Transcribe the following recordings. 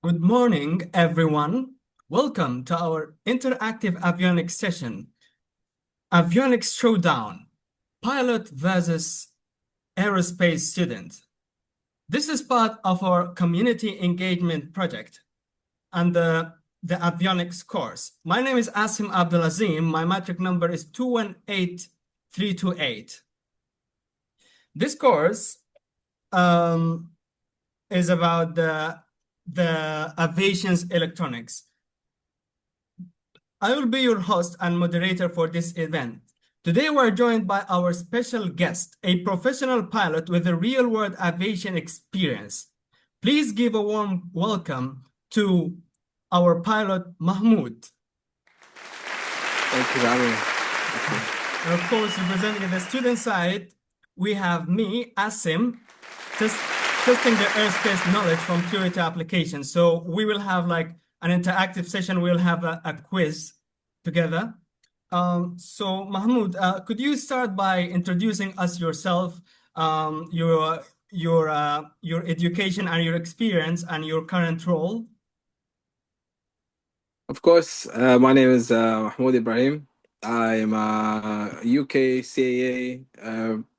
Good morning, everyone. Welcome to our interactive avionics session, Avionics Showdown, Pilot versus Aerospace Student. This is part of our community engagement project and the avionics course. My name is Asim Abdulazim. My matric number is 218328. This course is about the aviation's electronics. I will be your host and moderator for this event. Today we're joined by our special guest, a professional pilot with a real-world aviation experience. Please give a warm welcome to our pilot, Mahmood. Thank you for having me. And of course, representing the student side, we have me, Asim, testing the airspace knowledge from theory to application. So we will have like an interactive session. We'll have a quiz together. So Mahmood, could you start by introducing us yourself, your education and your experience and your current role? Of course, my name is Mahmood Ibrahim. I'm a UK CAA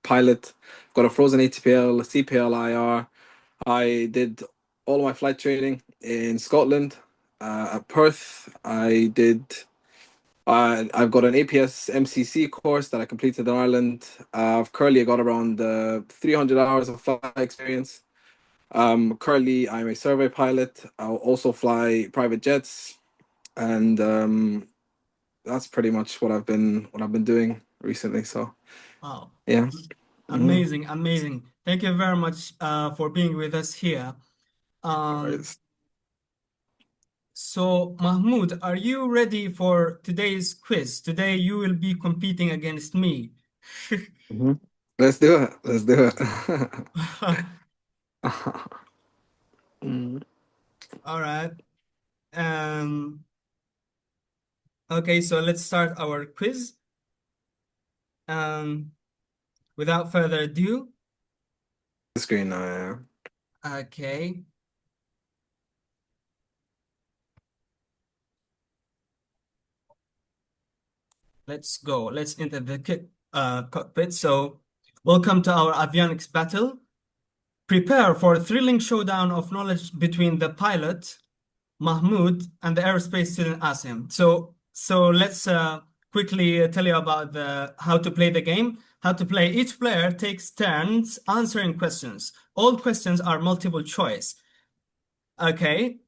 pilot. Got a frozen ATPL, CPL IR. I did all my flight training in Scotland, at Perth. I've got an APS MCC course that I completed in Ireland. I've currently got around 300 hours of flight experience. Currently, I'm a survey pilot. I'll also fly private jets, and that's pretty much what I've been doing recently. So Wow. yeah. Amazing, amazing. Thank you very much for being with us here. So Mahmood, are you ready for today's quiz? Today you will be competing against me. Let's do it. Let's do it. All right. Okay, so let's start our quiz. Without further ado, The screen now. Yeah. okay. Let's go. Let's enter the cockpit. So, welcome to our avionics battle. Prepare for a thrilling showdown of knowledge between the pilot, Mahmood, and the aerospace student Asim. So let's quickly tell you about how to play the game. How to play. Each player takes turns answering questions. All questions are multiple choice. Okay.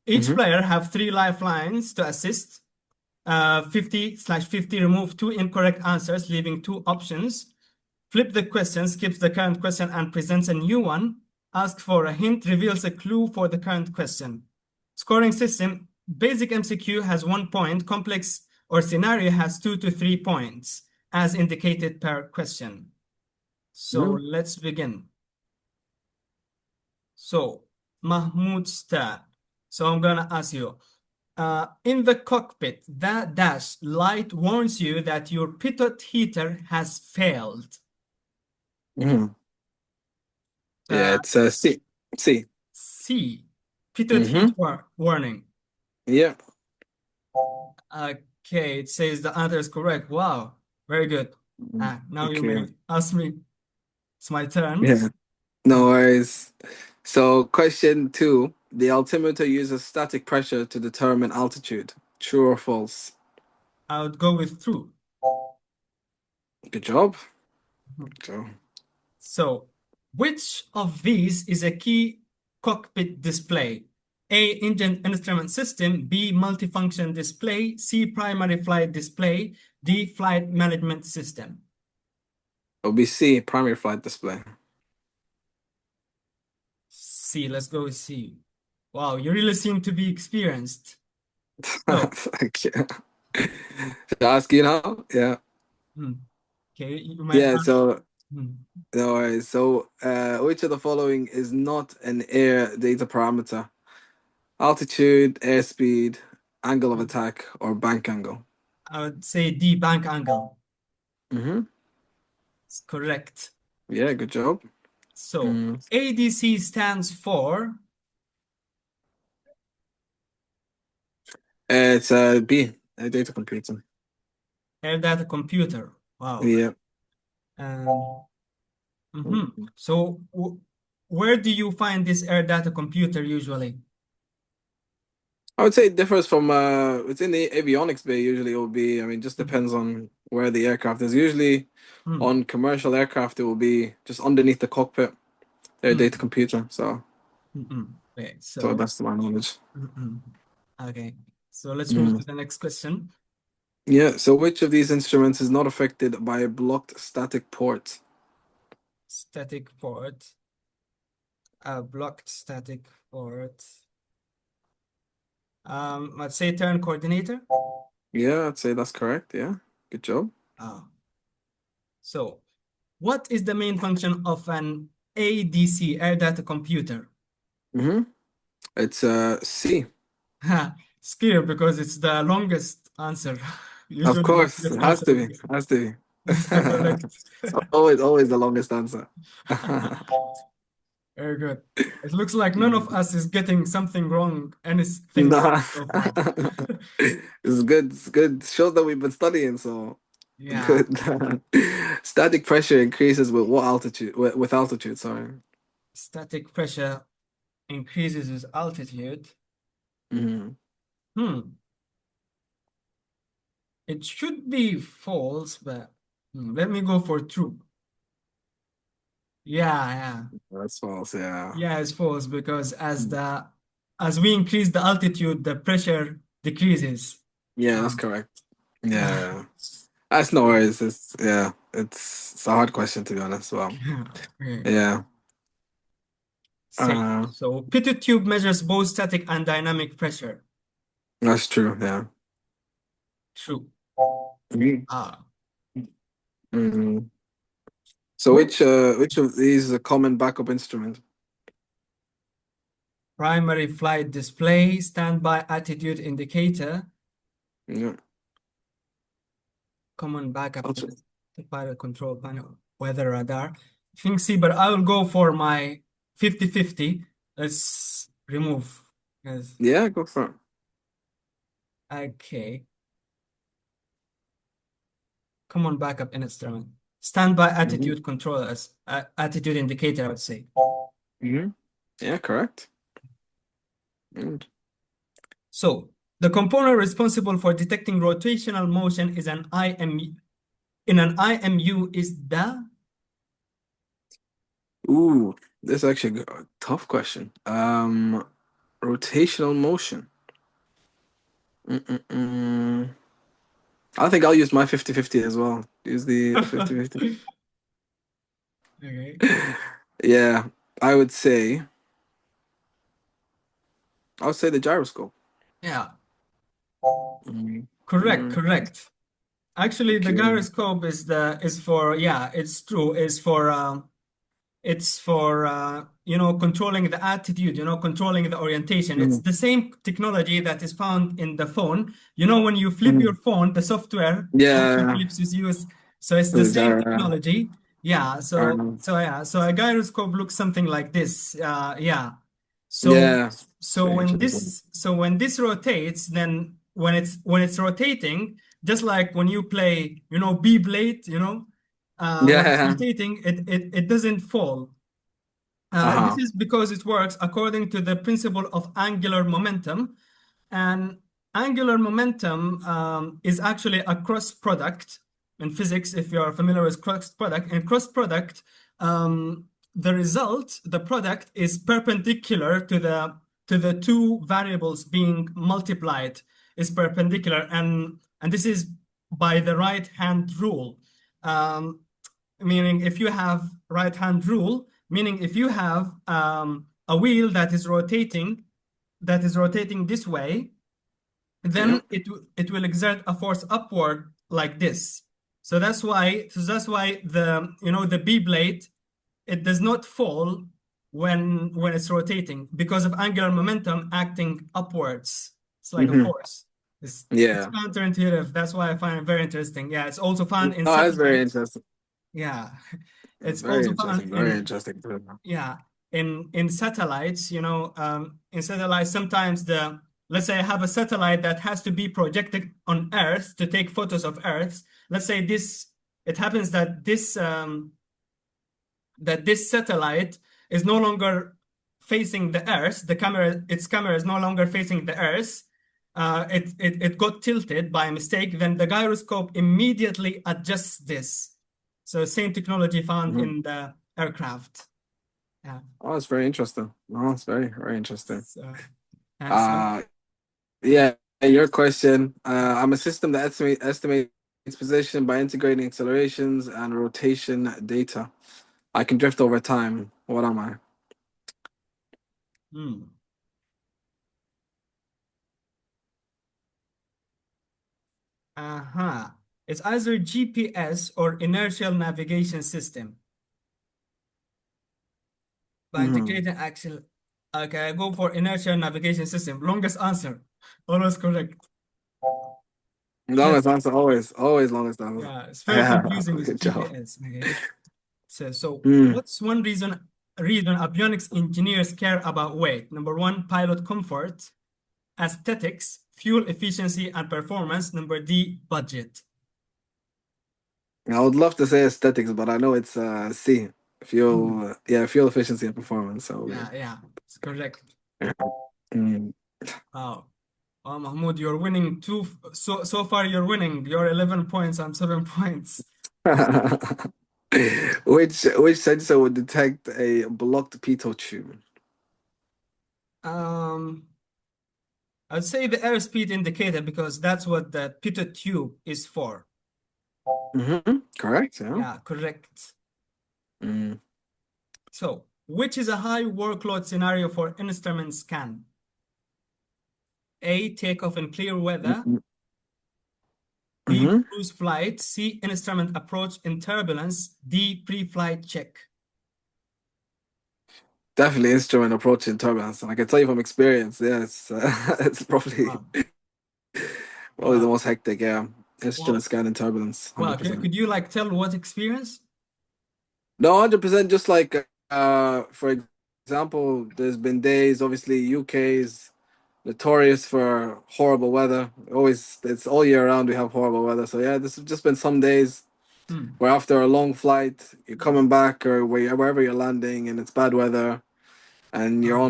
Each player have 3 lifelines to assist. 50/50 remove 2 incorrect answers, leaving 2 options. Flip the question, skips the current question, and presents a new one. Ask for a hint, reveals a clue for the current question. Scoring system, basic MCQ has 1 point, complex or scenario has 2 to 3 points, as indicated per question. So let's begin. So, Mahmood start. So I'm gonna ask you, in the cockpit, that dash light warns you that your pitot heater has failed. Yeah, it's C. C, pitot heat warning. Yeah. Okay, it says the answer is correct. Wow, very good. Now you may ask me. It's my turn. Yeah. No worries. So, question 2. The altimeter uses static pressure to determine altitude. True or false? I would go with true. Good job. So, So, which of these is a key cockpit display? A, engine instrument system, B, multifunction display, C, primary flight display, D, flight management system. it'll be C, primary flight display. C, let's go with C. Wow, you really seem to be experienced. So, Thank you. Should I ask you now? Yeah. okay, you might Yeah, ask. so no worries. So, which of the following is not an air data parameter? Altitude, airspeed, angle of attack, or bank angle? I would say D, bank angle. Mm-hmm. It's correct. Yeah, good job. So, ADC stands for It's B, data computing. Air data computer. Wow. Yeah. Um, So, where do you find this air data computer usually? I would say it differs from it's in the avionics bay usually it will be, I mean, just Mm, depends on where the aircraft is. Usually mm, on commercial aircraft it will be just underneath the cockpit, their data mm, computer. So Okay, to the so, best of my knowledge. mm. Okay, so let's move Mm. to the next question. Yeah, so which of these instruments is not affected by a blocked static port? Static port, blocked static port. Let's say turn coordinator. Yeah, I'd say that's correct. Yeah. Good job. Ah, so, what is the main function of an ADC, air data computer? Mm-hmm. It's C. Scare because it's the longest answer. Of Usually the course, longest it has answer to is be. this. Has to be. This is the correct. It's always the longest answer. Very good. It looks like none of Mm. us is getting something wrong, anything wrong Nah. so far. It's good. It's good. Shows that we've been studying, so Yeah, good. Static pressure increases with what altitude? With altitude, sorry. static pressure increases with altitude. Hmm. Hmm, it should be false, but let me go for true. Yeah, yeah. That's false, yeah. Yeah, it's false because Mm. as we increase the altitude, the pressure decreases. Yeah, that's Um, correct. Yeah. That's no worries. It's a hard question to be honest. Well, okay. yeah. Same. Uh, So pitot tube measures both static and dynamic pressure. that's true. Yeah. True. Mhm. Ah, Mhm. So which which of these is a common backup instrument? primary flight display, standby attitude indicator, Yeah. common backup Also, is the pilot control panel, weather radar. I think C, but I will go for my 50-50. Let's remove. Yes. yeah, go for it. Okay. Common backup instrument. Standby Hmm. attitude controllers, attitude indicator, I would say. Hmm. Yeah, correct. Mm. So the component responsible for detecting rotational motion is an IMU. In an IMU is the Ooh, this is actually a tough question. Rotational motion. Mm-mm-mm. I think I'll use my 50-50 as well. Use the 50-50. okay. Yeah, I would say I would say the gyroscope. Yeah, Mm. correct, Mm. correct. Actually, the Okay. gyroscope is for yeah, it's true, is for it's for controlling the attitude, controlling the orientation. It's Mm. the same technology that is found in the phone. When you flip your Mm. phone, the software motion Yeah, flips is used. So it's the the same gyro. technology. Yeah. So a gyroscope looks something like this. Yeah. So Yeah, it's so very when interesting. this rotates, then when it's rotating, just like when you play, B blade. When it's Yeah. rotating, it doesn't fall. This Uh-huh. is because it works according to the principle of angular momentum. And angular momentum is actually a cross product in physics, if you are familiar with cross product. In cross product, the product is perpendicular to the two variables being multiplied, is perpendicular, and this is by the right hand rule. Um, Meaning if you have right hand rule, meaning if you have a wheel that is rotating this way, Yeah. then it will exert a force upward like this. So that's why the B blade, it does not fall when it's rotating because of angular momentum acting upwards. It's like a Hmm. force. It's Yeah. counterintuitive. That's why I find it very interesting. Yeah, it's also found No, in that's very satellites. interesting. Yeah, That's it's very also found interesting. Very in interesting. yeah in satellites. In satellites, sometimes the let's say I have a satellite that has to be projected on Earth to take photos of Earth. Let's say it happens that this satellite is no longer facing the Earth. Its camera is no longer facing the Earth. It got tilted by mistake. Then the gyroscope immediately adjusts this. So same technology found Mhm. in the aircraft. Yeah. Oh, it's very interesting. Oh, it's very, very interesting. So, so Uh, yeah, your question. I'm a system that estimates position by integrating accelerations and rotation data. I can drift over time. What am I? hmm. Uh-huh. It's either GPS or inertial navigation system by Hmm. integrating axle. Okay, I go for inertial navigation system. Longest answer. Always correct. Longest answer, always, always longest answer. Yeah, it's very Yeah, confusing with good job. GPS. Okay. So Mm. what's one reason avionics engineers care about weight? Number one, pilot comfort, aesthetics, fuel efficiency and performance. Number D, budget. I would love to say aesthetics, but I know it's C. Hmm. Fuel efficiency and performance. So Yeah, yeah, it's correct. yeah. Mm. Wow. Oh, Mahmoud, you're winning so far you're winning. You're 11 points, I'm 7 points. Which sensor would detect a blocked pitot tube? Um, I'd say the airspeed indicator because that's what the pitot tube is for. Correct, yeah. Yeah, correct. Mm. So, which is a high workload scenario for instrument scan? A, takeoff in clear weather. B, Mm-hmm. cruise flight. C, instrument approach in turbulence. D, pre-flight check. Definitely instrument approaching turbulence. And I can tell you from experience, yeah, it's it's probably Wow. probably the Wow. most hectic, yeah. Instrument Well, scanning turbulence, wow. 100%. Could you like tell what experience? No, 100%. Just like for example, there's been days. Obviously, UK is notorious for horrible weather. Always, it's all year round. We have horrible weather. So yeah, this has just been some days Hmm. where after a long flight, you're coming back or wherever you're landing, and it's bad weather, and Oh,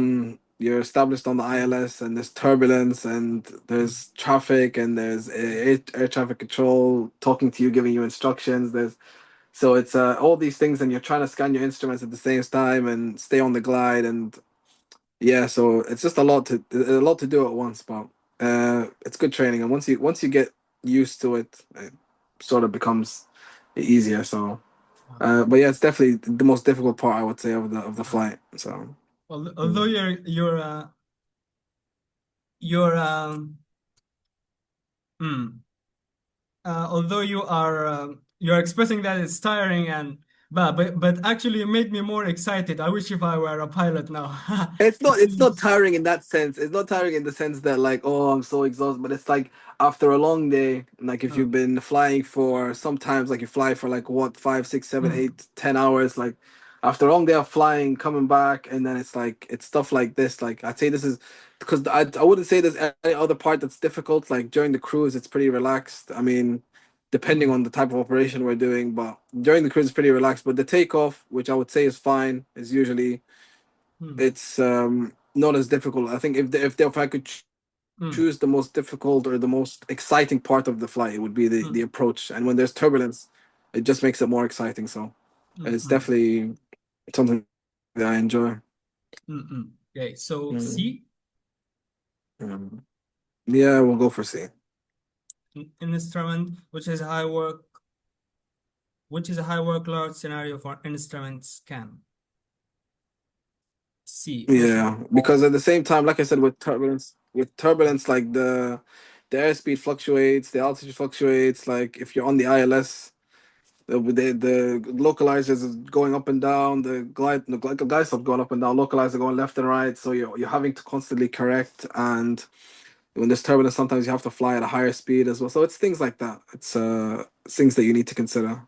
you're established on the ILS, and there's turbulence, and hmm. there's traffic, and there's air traffic control talking to you, giving you instructions. So it's all these things, and you're trying to scan your instruments at the same time and stay on the glide, and yeah, so it's just a lot to do at once. But it's good training, and once you get used to it, it sort of becomes easier. So, Wow. but yeah, it's definitely the most difficult part, I would say, of the Wow. flight. So, Although mm. you're hmm. Although you're expressing that it's tiring and but actually you made me more excited. I wish if I were a pilot now. It's It not seems. tiring in that sense. It's not tiring in the sense that like, oh, I'm so exhausted, but it's like after a long day, like if Uh, you've been flying for sometimes like you fly for like what, 5, 6, 7, hmm, 8, 10 hours, like after a long day of flying, coming back, and then it's like it's stuff like this. Like I'd say this is because I wouldn't say there's any other part that's difficult. Like during the cruise, it's pretty relaxed. I mean, depending hmm, on the type of operation we're doing, but during the cruise it's pretty relaxed. But the takeoff, which I would say is fine, is usually hmm, it's not as difficult. I think if I could hmm, choose the most difficult or the most exciting part of the flight, it would be the hmm, approach. And when there's turbulence, it just makes it more exciting. So hmm, it's hmm, definitely something that I enjoy. hmm, hmm. Okay, so Mm. C, Um, yeah, we'll go for C. instrument, which is a high workload scenario for instrument scan. C, which Yeah, because at the same time, like I said, with turbulence, like the airspeed fluctuates, the altitude fluctuates. Like if you're on the ILS, the localizers is going up and down, the glide stuff going up and down, localizer going left and right. So you're having to constantly correct, and when there's turbulence, sometimes you have to fly at a higher speed as well. So it's things like that. It's things that you need to consider.